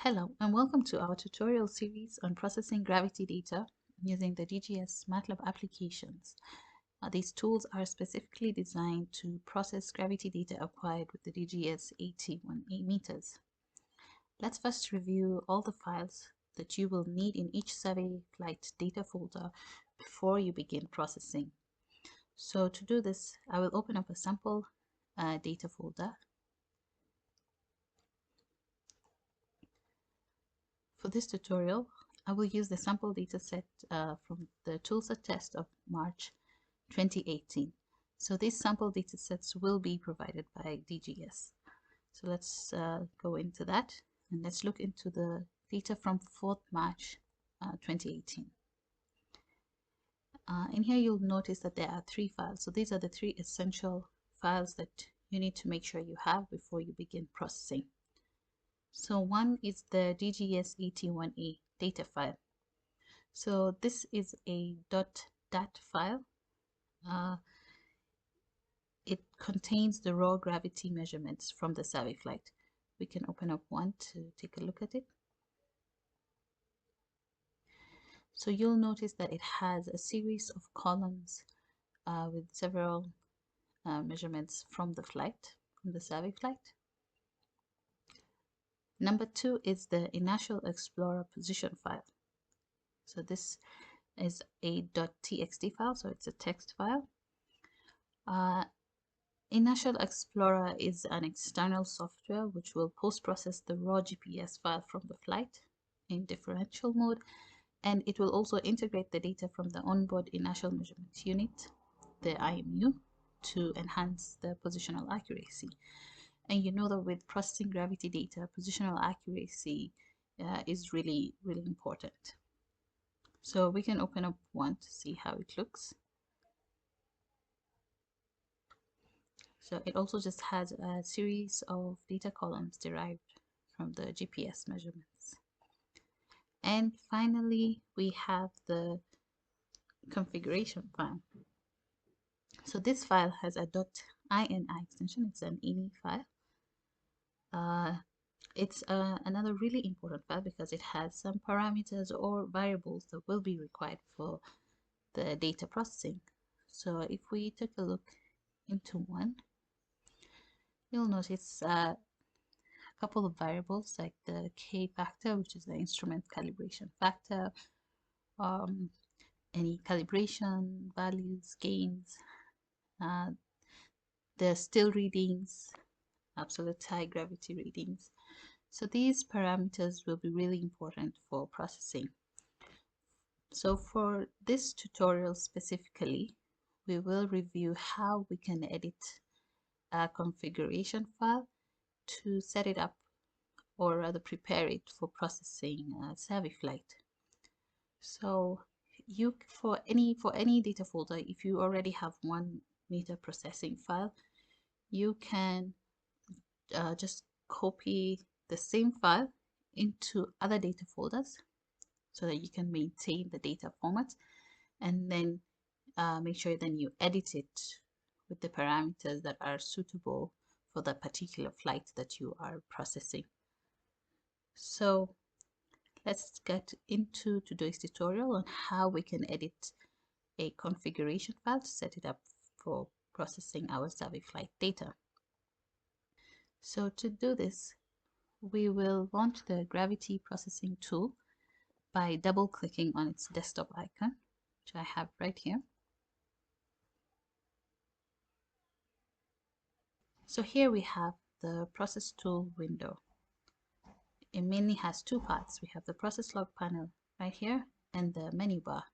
Hello and welcome to our tutorial series on processing gravity data using the DGS MATLAB applications. These tools are specifically designed to process gravity data acquired with the DGS AT1A meters. Let's first review all the files that you will need in each survey flight data folder before you begin processing. So to do this, I will open up a sample data folder. For this tutorial, I will use the sample dataset from the toolset test of March 2018. So these sample datasets will be provided by DGS. So let's go into that and let's look into the data from 4th March 2018. In here you'll notice that there are 3 files. So these are the 3 essential files that you need to make sure you have before you begin processing. So one is the DGS AT1A data file. So this is a .dat file. It contains the raw gravity measurements from the survey flight. We can open up one to take a look at it. So you'll notice that it has a series of columns with several measurements from the flight, from the survey flight. Number 2 is the Inertial Explorer position file. So this is a .txt file, so it's a text file. Inertial Explorer is an external software which will post-process the raw GPS file from the flight in differential mode, and it will also integrate the data from the onboard inertial measurement unit, the IMU, to enhance the positional accuracy. And you know that with processing gravity data, positional accuracy is really important. So we can open up one to see how it looks. So it also just has a series of data columns derived from the GPS measurements. And finally, we have the configuration file. So this file has a .ini extension. It's an ini file. It's another really important file because it has some parameters or variables that will be required for the data processing. So if we take a look into one, you'll notice a couple of variables like the K factor, which is the instrument calibration factor, any calibration values, gains, the still readings, absolute high gravity readings. So these parameters will be really important for processing. So for this tutorial specifically, we will review how we can edit a configuration file to set it up, or rather prepare it for processing survey flight. So you for any data folder, if you already have one meter processing file, you can just copy the same file into other data folders so that you can maintain the data format, and then make sure then you edit it with the parameters that are suitable for the particular flight that you are processing. So let's get into today's tutorial on how we can edit a configuration file to set it up for processing our survey flight data. So to do this, we will launch the Gravity Processing tool by double-clicking on its desktop icon, which I have right here. So here we have the Process Tool window. It mainly has 2 parts. We have the Process Log panel right here and the menu bar.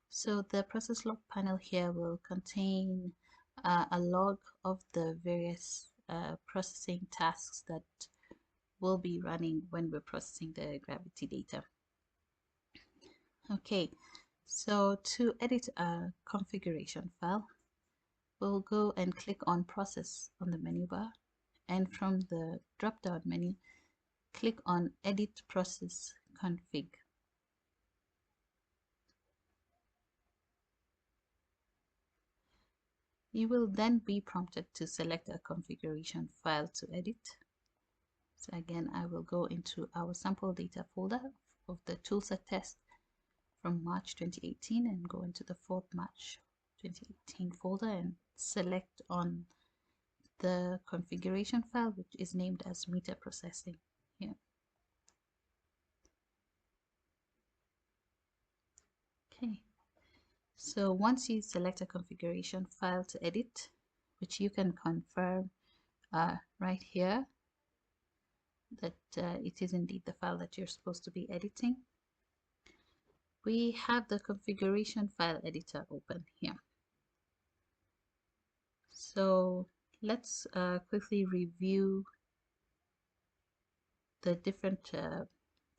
So the Process Log panel here will contain a log of the various processing tasks that will be running when we're processing the gravity data. Okay, so to edit a configuration file, we'll go and click on Process on the menu bar, and from the drop-down menu, click on Edit Process Config. You will then be prompted to select a configuration file to edit. So again, I will go into our sample data folder of the toolset test from March 2018 and go into the 4th March 2018 folder and select on the configuration file, which is named as meter processing here. Okay, so once you select a configuration file to edit, which you can confirm right here that it is indeed the file that you're supposed to be editing, we have the configuration file editor open here. So let's quickly review the different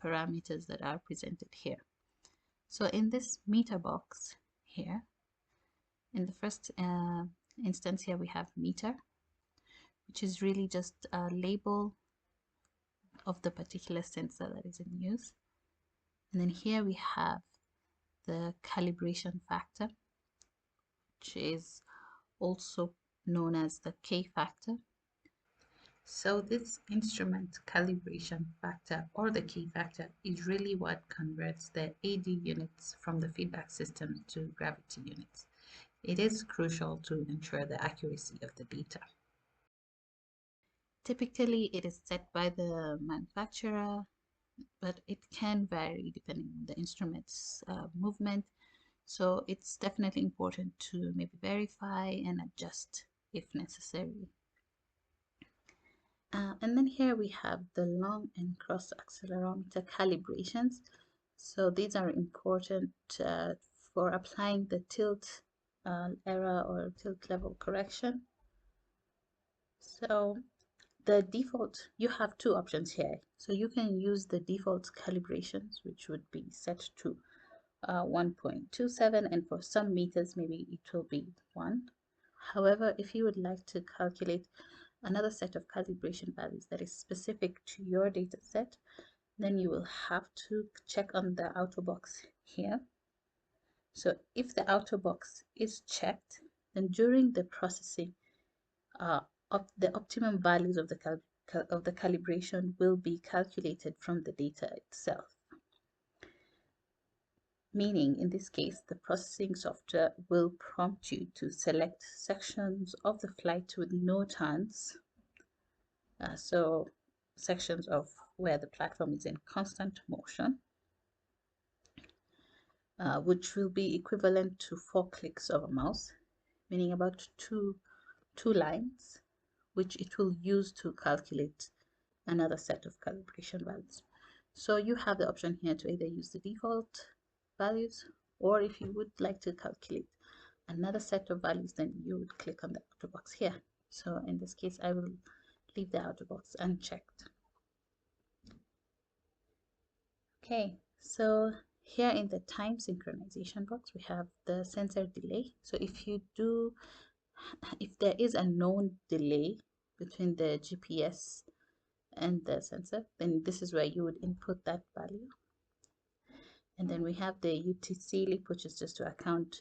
parameters that are presented here. So in this meter box here, in the first instance here, we have meter, which is really just a label of the particular sensor that is in use. And then here we have the calibration factor, which is also known as the K factor. So this instrument calibration factor, or the K factor, is really what converts the AD units from the feedback system to gravity units. It is crucial to ensure the accuracy of the data. Typically, it is set by the manufacturer, but it can vary depending on the instrument's movement. So it's definitely important to maybe verify and adjust if necessary. And then here we have the long and cross accelerometer calibrations. So these are important for applying the tilt error or tilt level correction. So the default, you have two options here. So you can use the default calibrations, which would be set to 1.27, and for some meters maybe it will be 1. However, if you would like to calculate another set of calibration values that is specific to your data set, then you will have to check on the outer box here. So if the outer box is checked, then during the processing of the optimum values of the calibration will be calculated from the data itself. Meaning, in this case, the processing software will prompt you to select sections of the flight with no turns. So sections of where the platform is in constant motion, which will be equivalent to 4 clicks of a mouse, meaning about two lines, which it will use to calculate another set of calibration values. So you have the option here to either use the default values, or if you would like to calculate another set of values, then you would click on the outer box here. So in this case, I will leave the outer box unchecked. Okay, so here in the time synchronization box, we have the sensor delay. So if there is a known delay between the GPS and the sensor, then this is where you would input that value. And then we have the UTC leap, which is just to account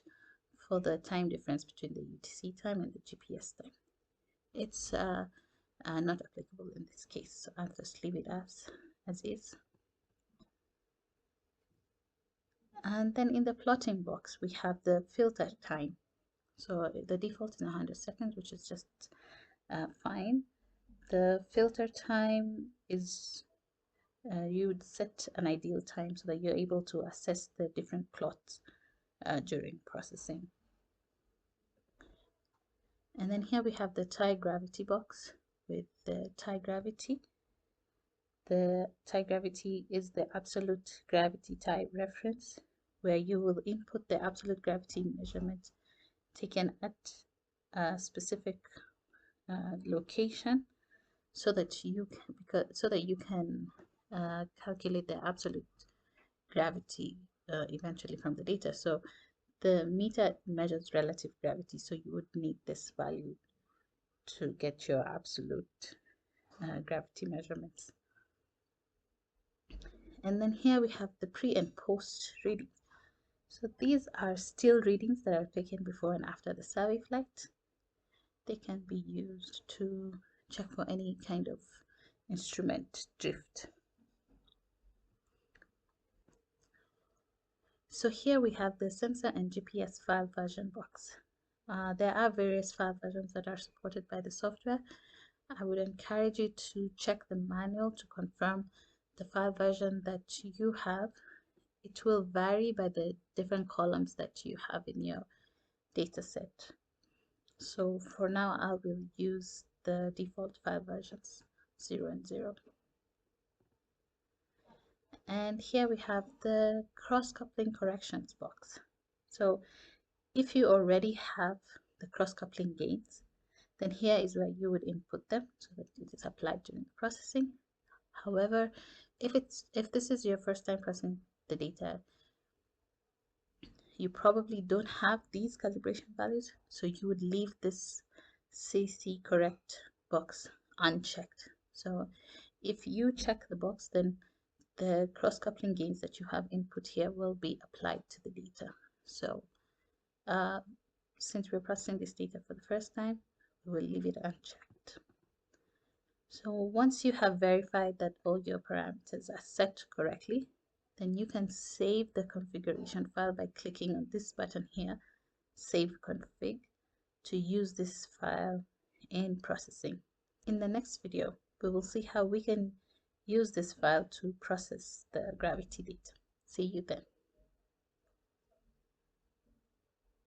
for the time difference between the UTC time and the GPS time. It's not applicable in this case, so I'll just leave it as is. And then in the plotting box, we have the filter time. So the default is 100 seconds, which is just fine. The filter time is, you would set an ideal time so that you're able to assess the different plots during processing. And then here we have the tie gravity box with the tie gravity. The tie gravity is the absolute gravity tie reference, where you will input the absolute gravity measurement taken at a specific location, so that you can calculate the absolute gravity eventually from the data. So the meter measures relative gravity, so you would need this value to get your absolute gravity measurements. And then here we have the pre and post readings. So these are still readings that are taken before and after the survey flight. They can be used to check for any kind of instrument drift. So here we have the sensor and GPS file version box. There are various file versions that are supported by the software. I would encourage you to check the manual to confirm the file version that you have. It will vary by the different columns that you have in your data set. So for now, I will use the default file versions 0 and 0. And here we have the cross-coupling corrections box. So if you already have the cross-coupling gains, then here is where you would input them so that it is applied during processing. However, if this is your first time processing the data, you probably don't have these calibration values, so you would leave this CC correct box unchecked. So if you check the box, then the cross-coupling gains that you have input here will be applied to the data. So since we're processing this data for the first time, we will leave it unchecked. So once you have verified that all your parameters are set correctly, then you can save the configuration file by clicking on this button here, Save Config, to use this file in processing. In the next video, we will see how we can use this file to process the Gravity data. See you then.